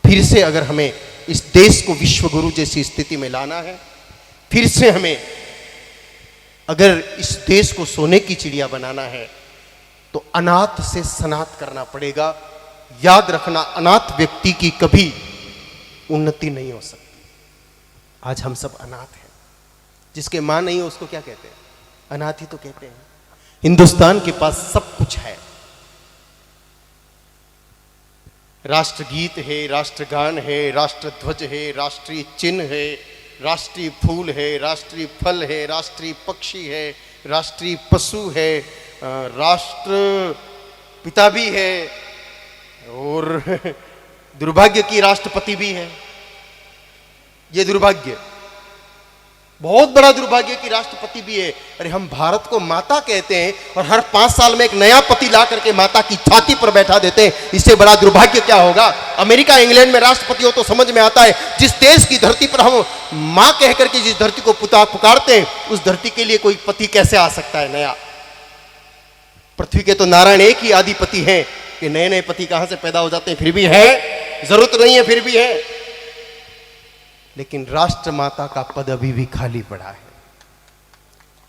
फिर से अगर हमें इस देश को विश्व गुरु जैसी स्थिति में लाना है, फिर से हमें अगर इस देश को सोने की चिड़िया बनाना है, तो अनाथ से सनाथ करना पड़ेगा। याद रखना, अनाथ व्यक्ति की कभी उन्नति नहीं हो सकती। आज हम सब अनाथ हैं। जिसके मां नहीं हो उसको क्या कहते हैं? अनाथ ही तो कहते हैं। हिंदुस्तान के पास सब कुछ है। राष्ट्रगीत है, राष्ट्रगान है, राष्ट्रध्वज है, राष्ट्रीय चिन्ह है, राष्ट्रीय फूल है, राष्ट्रीय फल है, राष्ट्रीय पक्षी है, राष्ट्रीय पशु है, राष्ट्र पिता भी है और दुर्भाग्य की राष्ट्रपति भी है। ये दुर्भाग्य, बहुत बड़ा दुर्भाग्य की राष्ट्रपति भी है। अरे हम भारत को माता कहते हैं और हर 5 साल में एक नया पति ला करके माता की छाती पर बैठा देते हैं। इससे बड़ा दुर्भाग्य क्या होगा? अमेरिका इंग्लैंड में राष्ट्रपति हो तो समझ में आता है। जिस देश की धरती पर हम मां कह करके जिस धरती को पुकारते हैं, उस धरती के लिए कोई पति कैसे आ सकता है नया? पृथ्वी के तो नारायण एक ही आदि पति हैं कि नए नए पति कहां से पैदा हो जाते हैं? फिर भी है, जरूरत नहीं है, फिर भी है। लेकिन राष्ट्र माता का पद अभी भी खाली पड़ा है।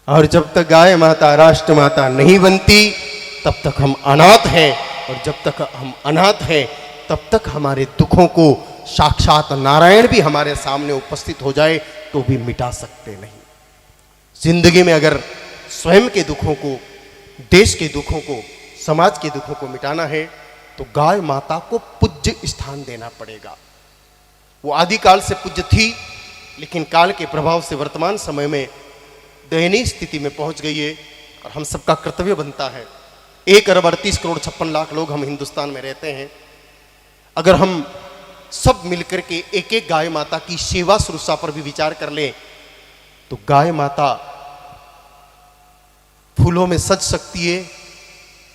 और जब तक गाय माता राष्ट्र माता नहीं बनती, तब तक हम अनाथ हैं। और जब तक हम अनाथ हैं, तब तक हमारे दुखों को साक्षात नारायण भी हमारे सामने उपस्थित हो जाए तो भी मिटा सकते नहीं। जिंदगी में अगर स्वयं के दुखों को, देश के दुखों को, समाज के दुखों को मिटाना है, तो गाय माता को पूज्य स्थान देना पड़ेगा। वो आदिकाल से पूज्य थी, लेकिन काल के प्रभाव से वर्तमान समय में दयनीय स्थिति में पहुंच गई है। और हम सबका कर्तव्य बनता है, 1,38,56,00,000 लोग हम हिंदुस्तान में रहते हैं। अगर हम सब मिलकर के एक एक गाय माता की सेवा शुश्रूषा पर भी विचार कर लें, तो गाय माता फूलों में सज सकती है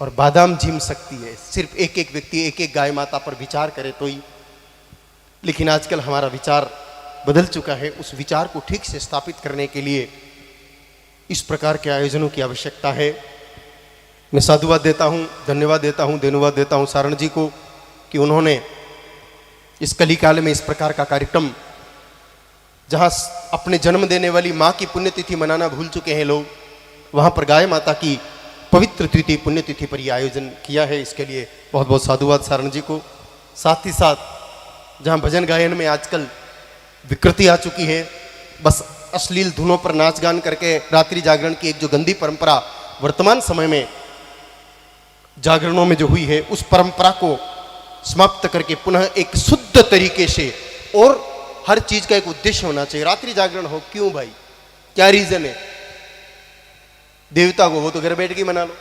और बादाम झीम सकती है। सिर्फ एक एक व्यक्ति एक एक गाय माता पर विचार करे तो ही। लेकिन आजकल हमारा विचार बदल चुका है। उस विचार को ठीक से स्थापित करने के लिए इस प्रकार के आयोजनों की आवश्यकता है। मैं साधुवाद देता हूँ, धन्यवाद देता हूँ, धन्यवाद देता हूँ सारण जी को कि उन्होंने इस कलिकाल में इस प्रकार का कार्यक्रम, जहाँ अपने जन्म देने वाली माँ की पुण्यतिथि मनाना भूल चुके हैं लोग, वहाँ पर गाय माता की पवित्र तृतीय पुण्यतिथि पर यह आयोजन किया है। इसके लिए बहुत बहुत साधुवाद सारण जी को। साथ ही साथ जहाँ भजन गायन में आजकल विकृति आ चुकी है, बस अश्लील धुनों पर नाच गान करके रात्रि जागरण की एक जो गंदी परंपरा वर्तमान समय में जागरणों में जो हुई है, उस परंपरा को समाप्त करके पुनः एक शुद्ध तरीके से, और हर चीज का एक उद्देश्य होना चाहिए। रात्रि जागरण हो क्यों भाई? क्या रीजन है? देवता को वो तो घर बैठ के मना लो।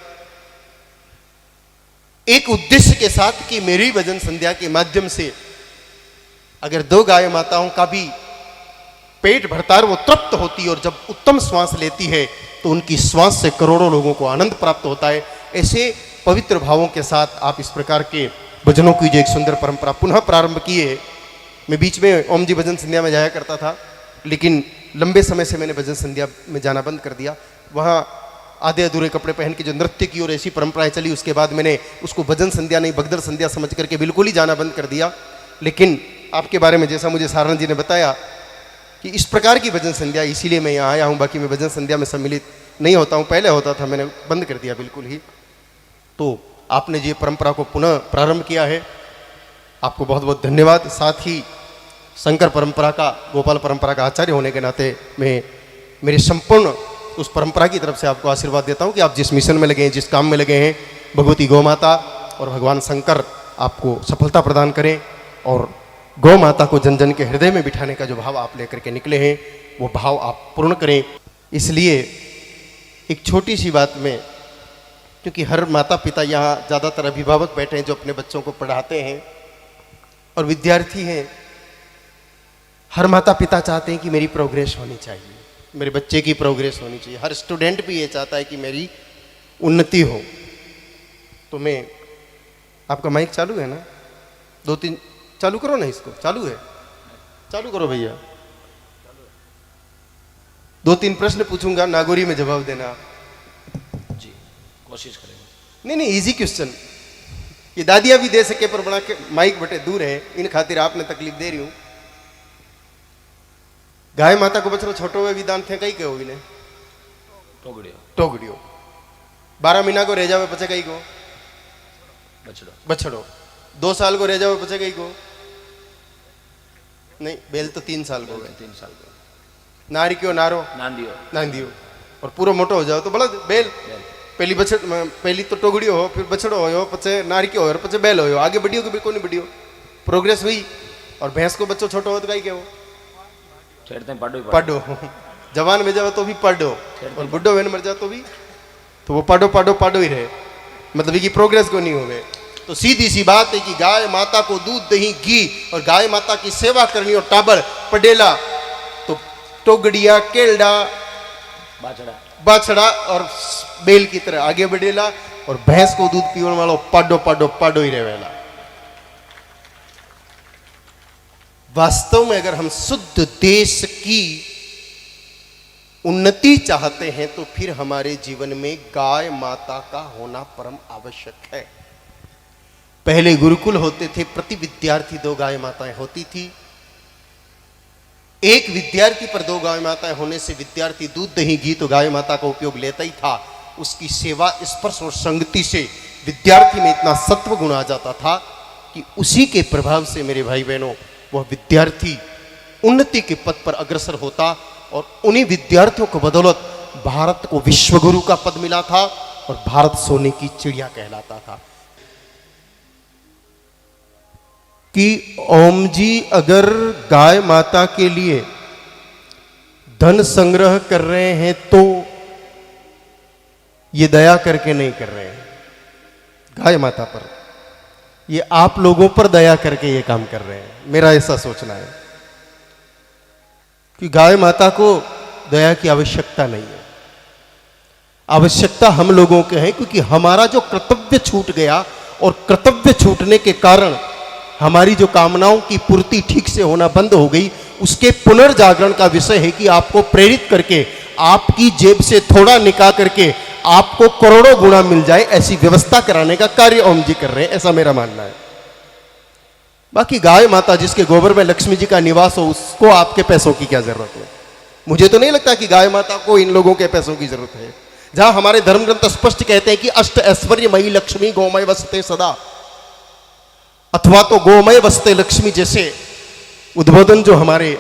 एक उद्देश्य के साथ कि मेरी भजन संध्या के माध्यम से अगर 2 गाय माताओं का भी पेट भरता है, वो तृप्त होती है, और जब उत्तम श्वास लेती है तो उनकी श्वास से करोड़ों लोगों को आनंद प्राप्त होता है। ऐसे पवित्र भावों के साथ आप इस प्रकार के भजनों की जो एक सुंदर परंपरा पुनः प्रारंभ किए है। मैं बीच में ओम जी भजन संध्या में जाया करता था, लेकिन लंबे समय से मैंने भजन संध्या में जाना बंद कर दिया। वहाँ आधे अधूरे कपड़े पहन के जो नृत्य की और ऐसी परंपराएं चली, उसके बाद मैंने उसको भजन संध्या नहीं भगदड़ संध्या समझ करके बिल्कुल ही जाना बंद कर दिया। लेकिन आपके बारे में जैसा मुझे सारण जी ने बताया कि इस प्रकार की भजन संध्या, इसीलिए मैं यहाँ आया हूँ। बाकी मैं भजन संध्या में सम्मिलित नहीं होता हूँ, पहले होता था, मैंने बंद कर दिया बिल्कुल ही। तो आपने ये परंपरा को पुनः प्रारंभ किया है, आपको बहुत बहुत धन्यवाद। साथ ही शंकर परंपरा का, गोपाल परंपरा का आचार्य होने के नाते मैं मेरे संपूर्ण उस परंपरा की तरफ से आपको आशीर्वाद देता हूँ कि आप जिस मिशन में लगे हैं, जिस काम में लगे हैं, भगवती गौ माता और भगवान शंकर आपको सफलता प्रदान करें, और गौ माता को जन जन के हृदय में बिठाने का जो भाव आप लेकर के निकले हैं, वो भाव आप पूर्ण करें। इसलिए एक छोटी सी बात में, क्योंकि हर माता पिता यहाँ ज़्यादातर अभिभावक बैठे हैं जो अपने बच्चों को पढ़ाते हैं और विद्यार्थी हैं, हर माता पिता चाहते हैं कि मेरी प्रोग्रेस होनी चाहिए, मेरे बच्चे की प्रोग्रेस होनी चाहिए। हर स्टूडेंट भी ये चाहता है कि मेरी उन्नति हो। तो मैं, आपका माइक चालू है ना? 2-3 चालू करो ना, इसको चालू है, चालू करो भैया। 2-3 प्रश्न पूछूंगा, नागौरी में जवाब देना। जी, कोशिश करेंगे। नहीं, इजी क्वेश्चन, ये दादिया भी दे सके पर बना के माइक बटे दूर है, इन खातिर आपने तकलीफ दे रही हूं। गाय माता को बछड़ो छोटो हुए विधान थे कई कहो इन्हें टोगड़ियो 12 महीना को रह जावे पचे कई को बछड़ो 2 साल को रह जावे पचे कई को नहीं, बेल तो 3 साल को 3 साल को नारी क्यों नारो नांदियो और पूरा मोटो हो जाओ तो बड़ा बेल पहली तो टोगड़ियो हो, फिर बछड़ो हो, पचे नारी क्यों हो, पचे बैल हो, आगे बढ़ियो कि बिल्कुल नहीं बढ़ियो, प्रोग्रेस हुई। और भैंस को बच्चों छोटो हो तो कई क्या पाडो जवान में जाओ तो भी पाडो और बुड्ढो वेन मर जाओ तो भी तो वो पाडो ही रहे, मतलब कि प्रोग्रेस को नहीं होवे। तो सीधी सी बात है कि गाय माता को दूध दही घी और गाय माता की सेवा करनी और टाबर पडेला तो टोगड़िया केलडा बाछड़ा और बेल की तरह आगे बढ़ेला और भैंस को दूध पीवन वालों पाडो ही रहेला। वास्तव में अगर हम शुद्ध देश की उन्नति चाहते हैं तो फिर हमारे जीवन में गाय माता का होना परम आवश्यक है। पहले गुरुकुल होते थे, प्रति विद्यार्थी 2 गाय माताएं होती थी। एक विद्यार्थी पर 2 गाय माताएं होने से विद्यार्थी दूध दही घी तो गाय माता का उपयोग लेता ही था। उसकी सेवा स्पर्श और संगति से विद्यार्थी में इतना सत्व गुण आ जाता था कि उसी के प्रभाव से मेरे भाई बहनों वह विद्यार्थी उन्नति के पथ पर अग्रसर होता और उन्हीं विद्यार्थियों को बदौलत भारत को विश्वगुरु का पद मिला था और भारत सोने की चिड़िया कहलाता था। कि ओम जी अगर गाय माता के लिए धन संग्रह कर रहे हैं तो ये दया करके नहीं कर रहे हैं गाय माता पर, ये आप लोगों पर दया करके ये काम कर रहे हैं। मेरा ऐसा सोचना है कि गाय माता को दया की आवश्यकता नहीं है, आवश्यकता हम लोगों के है, क्योंकि हमारा जो कर्तव्य छूट गया और कर्तव्य छूटने के कारण हमारी जो कामनाओं की पूर्ति ठीक से होना बंद हो गई, उसके पुनर्जागरण का विषय है कि आपको प्रेरित करके आपकी जेब से थोड़ा निकाल करके आपको करोड़ों गुना मिल जाए, ऐसी व्यवस्था कराने का कार्य ओम जी कर रहे हैं, ऐसा मेरा मानना है। बाकी गाय माता जिसके गोबर में लक्ष्मी जी का निवास हो, उसको आपके पैसों की क्या जरूरत है? मुझे तो नहीं लगता कि गाय माता को इन लोगों के पैसों की जरूरत है। जहां हमारे धर्म ग्रंथ स्पष्ट कहते हैं कि अष्ट ऐश्वर्यमयी लक्ष्मी गोमय वसते सदा, अथवा तो गोमय वसते लक्ष्मी जैसे उद्बोधन जो हमारे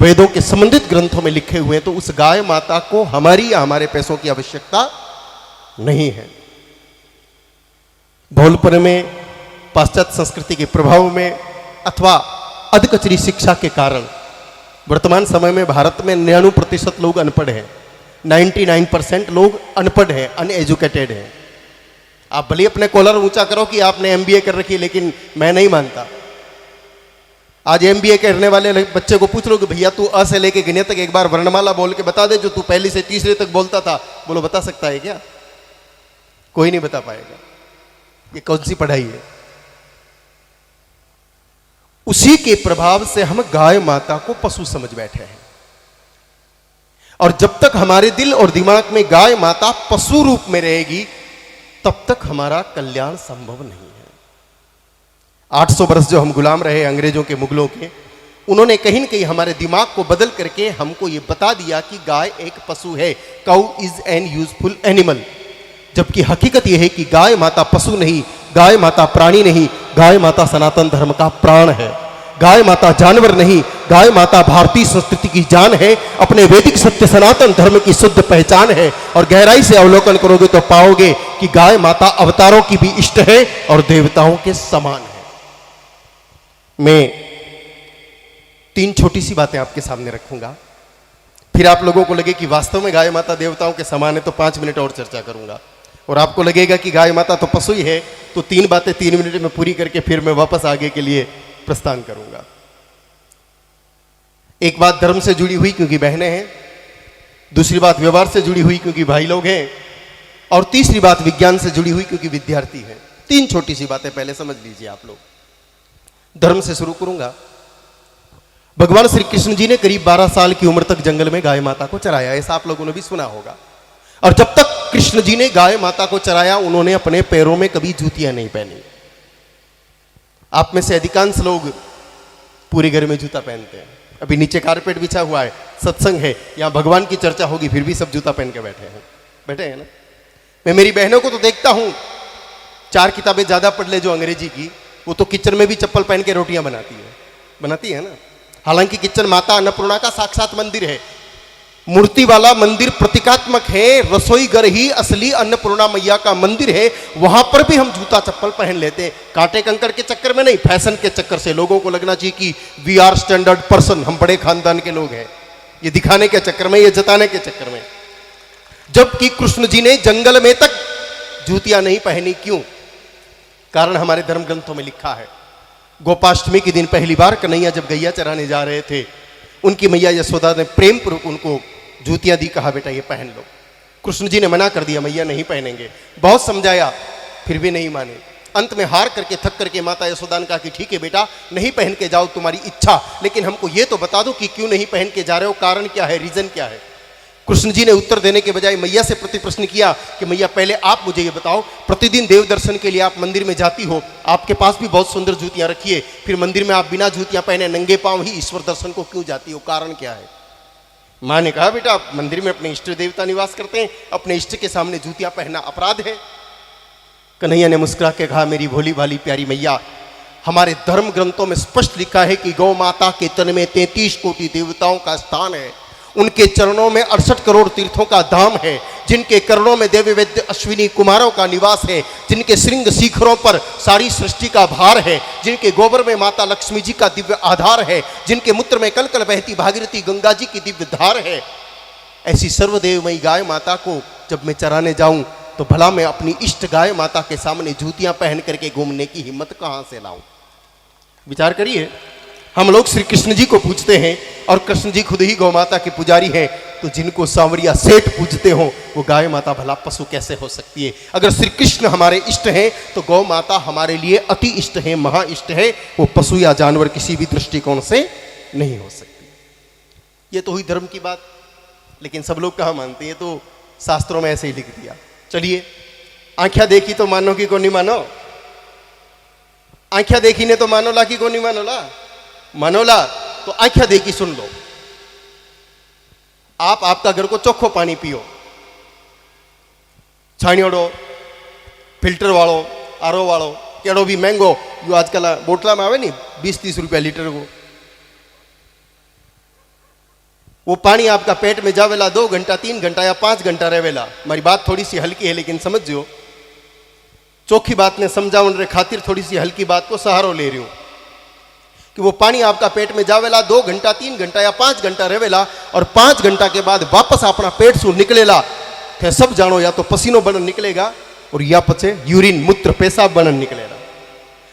वेदों के संबंधित ग्रंथों में लिखे हुए हैं, तो उस गाय माता को हमारी या हमारे पैसों की आवश्यकता नहीं है। भोलपन में पाश्चात्य संस्कृति के प्रभाव में अथवा अधकचरी शिक्षा के कारण वर्तमान समय में भारत में 99% लोग अनपढ़ हैं, 99% लोग अनपढ़ हैं, अनएजुकेटेड हैं। आप भले अपने कॉलर ऊंचा करो कि आपने एमबीए कर रखी, लेकिन मैं नहीं मानता। आज एमबीए करने वाले बच्चे को पूछ लो कि भैया तू अ से लेके गिने तक एक बार वर्णमाला बोल के बता दे, जो तू पहली से तीसरे तक बोलता था, बोलो बता सकता है क्या? कोई नहीं बता पाएगा। ये कौन सी पढ़ाई है? उसी के प्रभाव से हम गाय माता को पशु समझ बैठे हैं, और जब तक हमारे दिल और दिमाग में गाय माता पशु रूप में रहेगी तब तक हमारा कल्याण संभव नहीं है। 800 वर्ष जो हम गुलाम रहे अंग्रेजों के, मुगलों के, उन्होंने कहीं न कहीं हमारे दिमाग को बदल करके हमको ये बता दिया कि गाय एक पशु है, cow is an useful animal. जबकि हकीकत यह है कि गाय माता पशु नहीं, गाय माता प्राणी नहीं, गाय माता सनातन धर्म का प्राण है। गाय माता जानवर नहीं, गाय माता भारतीय संस्कृति की जान है, अपने वैदिक सत्य सनातन धर्म की शुद्ध पहचान है। और गहराई से अवलोकन करोगे तो पाओगे कि गाय माता अवतारों की भी इष्ट है और देवताओं के समान है। मैं 3 छोटी सी बातें आपके सामने रखूंगा, फिर आप लोगों को लगे कि वास्तव में गाय माता देवताओं के समान है तो 5 मिनट और चर्चा करूंगा, और आपको लगेगा कि गाय माता तो पशु ही है, तो 3 बातें 3 मिनट में पूरी करके फिर मैं वापस आगे के लिए प्रस्थान करूंगा। एक बात धर्म से जुड़ी हुई क्योंकि बहनें हैं, दूसरी बात व्यवहार से जुड़ी हुई क्योंकि भाई लोग हैं, और तीसरी बात विज्ञान से जुड़ी हुई क्योंकि विद्यार्थी हैं। 3 छोटी सी बातें पहले समझ लीजिए आप लोग। धर्म से शुरू करूंगा। भगवान श्री कृष्ण जी ने करीब 12 साल की उम्र तक जंगल में गाय माता को चराया, ऐसा आप लोगों ने भी सुना होगा। और जब तक कृष्ण जी ने गाय माता को चराया, उन्होंने अपने पैरों में कभी जूतियां नहीं पहनी। आप में से अधिकांश लोग पूरे घर में जूता पहनते हैं। अभी नीचे कारपेट बिछा हुआ है, सत्संग है, यहाँ भगवान की चर्चा होगी, फिर भी सब जूता पहन के बैठे हैं ना। मैं मेरी बहनों को तो देखता हूँ, 4 किताबें ज्यादा पढ़ ले जो अंग्रेजी की, वो तो किचन में भी चप्पल पहन के रोटियां बनाती है ना। हालांकि किचन माता अन्नपूर्णा का साक्षात मंदिर है, मूर्ति वाला मंदिर प्रतीकात्मक है, रसोई घर ही असली अन्नपूर्णा मैया का मंदिर है। वहां पर भी हम जूता चप्पल पहन लेते हैं, कांटे कंकड़ के चक्कर में नहीं, फैशन के चक्कर से। लोगों को लगना चाहिए कि वी आर स्टैंडर्ड पर्सन, हम बड़े खानदान के लोग हैं, ये दिखाने के चक्कर में, ये जताने के चक्कर में। जबकि कृष्ण जी ने जंगल में तक जूतियां नहीं पहनी, क्यों? कारण हमारे धर्म ग्रंथों में लिखा है। गोपाष्टमी के दिन पहली बार कन्हैया जब गैया चराने जा रहे थे, उनकी मैया यशोदा ने प्रेम पूर्वक उनको जूतियां दी, कहा बेटा ये पहन लो। कृष्ण जी ने मना कर दिया, मैया नहीं पहनेंगे। बहुत समझाया, फिर भी नहीं माने। अंत में हार करके, थक करके माता यशोदा ने कहा कि ठीक है बेटा, नहीं पहन के जाओ, तुम्हारी इच्छा, लेकिन हमको ये तो बता दो कि क्यों नहीं पहन के जा रहे हो, कारण क्या है, रीजन क्या है। कृष्ण जी ने उत्तर देने के बजाय मैया से प्रति प्रश्न किया कि मैया पहले आप मुझे ये बताओ, प्रतिदिन देव दर्शन के लिए आप मंदिर में जाती हो, आपके पास भी बहुत सुंदर जूतियां रखी है, फिर मंदिर में आप बिना जूतियां पहने नंगे पांव ही ईश्वर दर्शन को क्यों जाती हो, कारण क्या है? माँ ने कहा बेटा, मंदिर में अपने इष्ट देवता निवास करते हैं, अपने इष्ट के सामने जूतियां पहनना अपराध है। कन्हैया ने मुस्कुरा के कहा, मेरी भोली भाली प्यारी मैया, हमारे धर्म ग्रंथों में स्पष्ट लिखा है कि गौ माता के तन में 33 कोटि देवताओं का स्थान है, उनके चरणों में 68 करोड़ तीर्थों का धाम है, जिनके करणों में देवी वैद्य अश्विनी कुमारों का निवास है, जिनके श्रृंग शिखरों पर सारी सृष्टि का भार है, जिनके गोबर में माता लक्ष्मी जी का दिव्य आधार है, जिनके मूत्र में कल कल बहती भागीरथी गंगा जी की दिव्य धार है। ऐसी सर्वदेवमयी गाय माता को जब मैं चराने जाऊं तो भला मैं अपनी इष्ट गाय माता के सामने जूतियां पहन करके घूमने की हिम्मत कहां से लाऊं? विचार करिए। हम लोग श्री कृष्ण जी को पूजते हैं और कृष्ण जी खुद ही गौ माता के पुजारी हैं, तो जिनको सांवरिया सेठ पूजते हो वो गाय माता भला पशु कैसे हो सकती है? अगर श्री कृष्ण हमारे इष्ट हैं तो गौ माता हमारे लिए अति इष्ट है, महा इष्ट है, वो पशु या जानवर किसी भी दृष्टिकोण से नहीं हो सकती। ये तो हुई धर्म की बात, लेकिन सब लोग कहाँ मानते हैं? तो शास्त्रों में ऐसे ही लिख दिया। चलिए, आंखें देखी तो मानो कि को नहीं मानो, आंखें देखी ने तो मानोला कि को नहीं मानोला, मनोला तो आंखें देखी सुन लो। आप आपका घर को चोखो पानी पियो, छाणियोड़ो, फिल्टर वालों, आरो वालों, केड़ो भी महंगो, जो आजकल बोतला में आवे नहीं 20-30 रुपया लीटर को, वो पानी आपका पेट में जावेला 2 घंटा 3 घंटा या 5 घंटा रहेला। हमारी बात थोड़ी सी हल्की है, लेकिन समझो, चोखी बात ने समझावन रे खातिर थोड़ी सी हल्की बात को सहारो ले रही हूं कि वो पानी आपका पेट में जावेला 2 घंटा 3 घंटा या 5 घंटा रहेला, और 5 घंटा के बाद वापस अपना पेट से निकलेला। थे सब जानो, या तो पसीनो बनन निकलेगा और या पचे यूरिन मूत्र पेशाब बनन निकलेगा।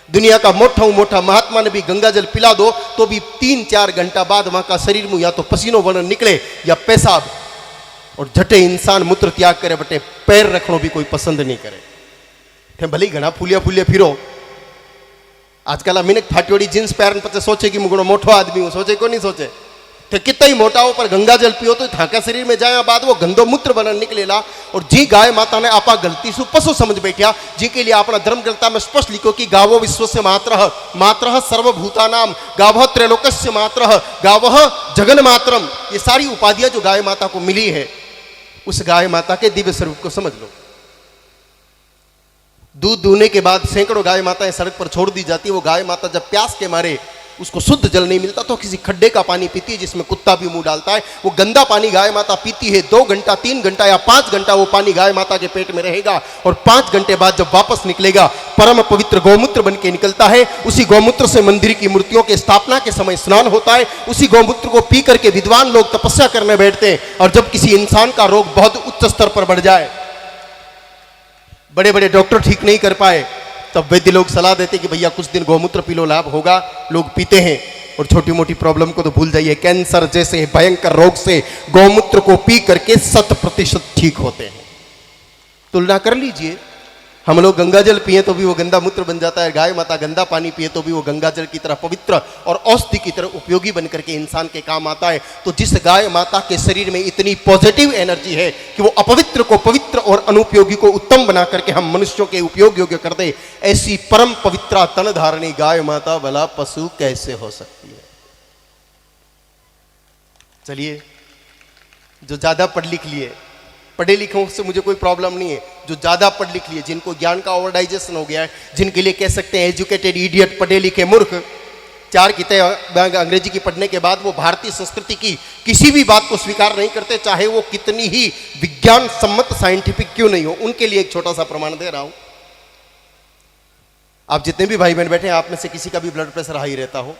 दुनिया का मोटा महात्मा ने भी गंगा जल पिला दो तो भी 3-4 घंटा बाद वहां का शरीर में या तो पसीनो बनन निकले या पेशाब, और झटे इंसान मूत्र त्याग करे बटे पैर रखनो भी कोई पसंद नहीं करे। थे भले घना फूलिया फिरो, आजकल अमीने फाटियोड़ी जींस पहन पचे सोचे कि मुगड़ो मोटो आदमी हूं, सोचे को नहीं सोचे। तो कितना ही मोटा हो पर गंगा जल पियो तो थाका शरीर में जाए बाद वो गंदो मूत्र बनन निकलेला। और जी गाय माता ने आपा गलती सु पशु समझ बैठा, जी के लिए अपना धर्म ग्रंथ में स्पष्ट लिखो कि गावो विश्व से मात्रः सर्वभूतानाम गावः त्रैलोक्यस्य मात्रः गावः जगन मातरम। ये सारी उपाधियां जो गाय माता को मिली है, उस गाय माता के दिव्य स्वरूप को समझ लो। दूध दूहने के बाद सैकड़ों गाय माताएं सड़क पर छोड़ दी जाती है। वो गाय माता जब प्यास के मारे उसको शुद्ध जल नहीं मिलता तो किसी खड्डे का पानी पीती है जिसमें कुत्ता भी मुंह डालता है। वो गंदा पानी गाय माता पीती है। 2 घंटा 3 घंटा या 5 घंटा वो पानी गाय माता के पेट में रहेगा, और 5 घंटे बाद जब वापस निकलेगा परम पवित्र गौमूत्र बन के निकलता है। उसी गौमूत्र से मंदिर की मूर्तियों के स्थापना के समय स्नान होता है। उसी गौमूत्र को पी करके विद्वान लोग तपस्या करने बैठते हैं। और जब किसी इंसान का रोग बहुत उच्च स्तर पर बढ़ जाए, बड़े बड़े डॉक्टर ठीक नहीं कर पाए, तब वैद्य लोग सलाह देते कि भैया कुछ दिन गौमूत्र पी लो, लाभ होगा। लोग पीते हैं और छोटी मोटी प्रॉब्लम को तो भूल जाइए। कैंसर जैसे भयंकर रोग से गौमूत्र को पी करके 100% ठीक होते हैं। तुलना कर लीजिए, हम लोग गंगा जल पिए तो भी वो गंदा मूत्र बन जाता है, गाय माता गंदा पानी पिए तो भी वो गंगा जल की तरह पवित्र और औषधि की तरह उपयोगी बन करके इंसान के काम आता है। तो जिस गाय माता के शरीर में इतनी पॉजिटिव एनर्जी है कि वो अपवित्र को पवित्र और अनुपयोगी को उत्तम बना करके हम मनुष्यों के उपयोग योग्य कर दे, ऐसी परम पवित्रा तन धारणी गाय माता भला पशु कैसे हो सकती है। चलिए, जो ज्यादा पढ़ लिख लिए, पढ़े लिखों से मुझे कोई प्रॉब्लम नहीं है, जो ज्यादा पढ़ लिख लिए, जिनको ज्ञान का ओवर डाइजेशन हो गया है, जिनके लिए कह सकते हैं एजुकेटेड इडियट, पढ़े लिखे मूर्ख, 4 किताबें अंग्रेजी की पढ़ने के बाद वो भारतीय संस्कृति की किसी भी बात को स्वीकार नहीं करते, चाहे वो कितनी ही विज्ञान सम्मत साइंटिफिक क्यों नहीं हो। उनके लिए एक छोटा सा प्रमाण दे रहा हूं। आप जितने भी भाई बहन बैठे हैं, आप में से किसी का भी ब्लड प्रेशर हाई रहता हो।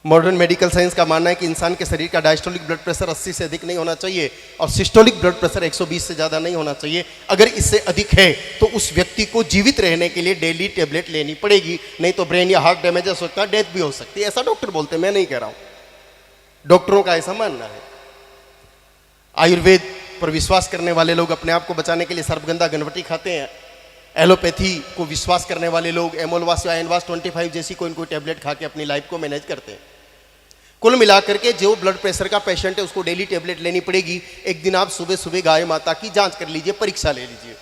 मॉडर्न मेडिकल साइंस का मानना है कि इंसान के शरीर का डायस्टोलिक ब्लड प्रेशर 80 से अधिक नहीं होना चाहिए और सिस्टोलिक ब्लड प्रेशर 120 से ज़्यादा नहीं होना चाहिए। अगर इससे अधिक है तो उस व्यक्ति को जीवित रहने के लिए डेली टेबलेट लेनी पड़ेगी, नहीं तो ब्रेन या हार्ट डैमेज हो सकता है, डेथ भी हो सकती है। ऐसा डॉक्टर बोलते हैं, मैं नहीं कह रहा हूँ, डॉक्टरों का ऐसा मानना है। आयुर्वेद पर विश्वास करने वाले लोग अपने आप को बचाने के लिए सर्पगंधा गणपति खाते हैं। एलोपैथी को विश्वास करने वाले लोग एमोलवास या एनवास 25 जैसी कोई कोई टैबलेट खा के अपनी लाइफ को मैनेज करते हैं। कुल मिलाकर के जो ब्लड प्रेशर का पेशेंट है उसको डेली टैबलेट लेनी पड़ेगी। एक दिन आप सुबह सुबह गाय माता की जांच कर लीजिए, परीक्षा ले लीजिए।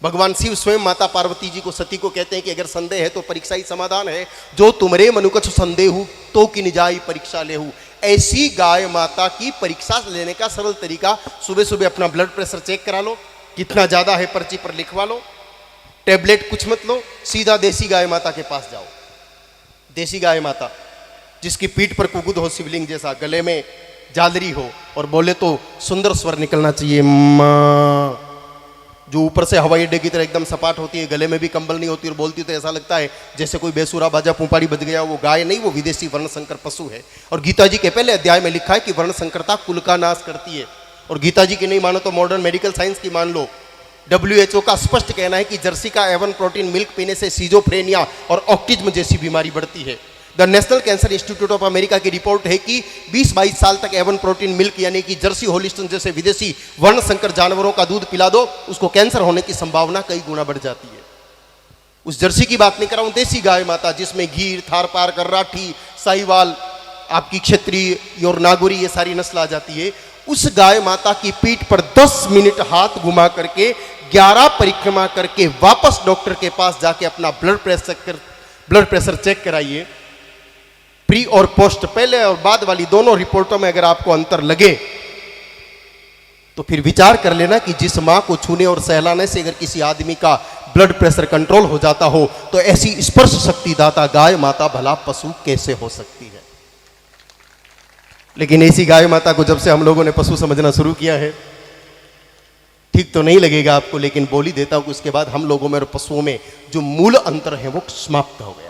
भगवान शिव स्वयं माता पार्वती जी को, सती को कहते हैं कि अगर संदेह है तो परीक्षा ही समाधान है। जो तुमरे मनुकछ संदेहु तो कि निजाई परीक्षा लेहु। ऐसी गाय माता की परीक्षा लेने का सरल तरीका, सुबह सुबह अपना ब्लड प्रेशर चेक करा लो, कितना ज्यादा है पर्ची पर लिखवा लो, टैबलेट कुछ मत लो, सीधा देसी गाय माता के पास जाओ। देसी गाय माता जिसकी पीठ पर कुकुद हो शिवलिंग जैसा, गले में झालरी हो और बोले तो सुंदर स्वर निकलना चाहिए माँ, जो ऊपर से हवाई अड्डे की तरह एकदम सपाट होती है, गले में भी कंबल नहीं होती और बोलती तो ऐसा लगता है जैसे कोई बेसुरा बाजा पुंपाड़ी बज गया। वो गाय नहीं, वो विदेशी वर्णशंकर पशु है। और गीता जी के पहले अध्याय में लिखा है कि वर्णशंकरता कुल का नाश करती है। और गीता जी की नहीं मानो तो मॉडर्न मेडिकल साइंस की मान लो। WHO का स्पष्ट कहना है कि जर्सी का एवन प्रोटीन मिल्क पीने से सीजोफ्रेनिया और ऑटिज्म जैसी बीमारी बढ़ती है। The national cancer institute of America की रिपोर्ट है कि 20-22 साल तक एवन प्रोटीन मिल्क यानी कि जर्सी होलिस्टन जैसे विदेशी वर्णशंकर जानवरों का दूध पिला दो, उसको कैंसर होने की संभावना कई गुना बढ़ जाती है। उस जर्सी की बात नहीं कर रहा हूं, देसी गाय माता जिसमें गीर, थारपार, गर्राठी, साहिवाल, आपकी क्षेत्रीय और नागौरी ये सारी नस्ल आ जाती है। उस गाय माता की पीठ पर 10 मिनट हाथ घुमा करके 11 परिक्रमा करके वापस डॉक्टर के पास जाके अपना ब्लड प्रेशर चेक कराइए। प्री और पोस्ट, पहले और बाद वाली दोनों रिपोर्टों में अगर आपको अंतर लगे तो फिर विचार कर लेना कि जिस मां को छूने और सहलाने से अगर किसी आदमी का ब्लड प्रेशर कंट्रोल हो जाता हो तो ऐसी स्पर्श शक्ति दाता गाय माता भला पशु कैसे हो सकती है। लेकिन ऐसी गाय माता को जब से हम लोगों ने पशु समझना शुरू किया है, ठीक तो नहीं लगेगा आपको, लेकिन बोली देता हूं कि उसके बाद हम लोगों में और पशुओं में जो मूल अंतर है वो समाप्त हो गया।